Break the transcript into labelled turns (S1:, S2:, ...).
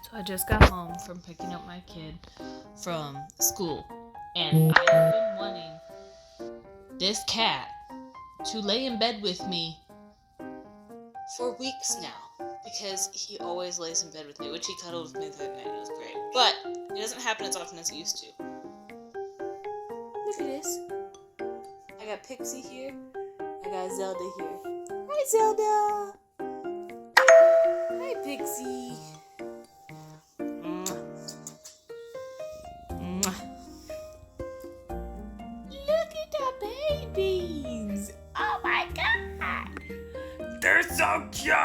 S1: So I just got home from picking up my kid from school, and I have been wanting this cat to lay in bed with me for weeks now because he always lays in bed with me, which he cuddled with me the other night. It was great, but it doesn't happen as often as it used to. Look at this. I got Pixie here. I got Zelda here. Hi, Zelda. Hi, Pixie. Look at the babies. Oh my god. They're so cute.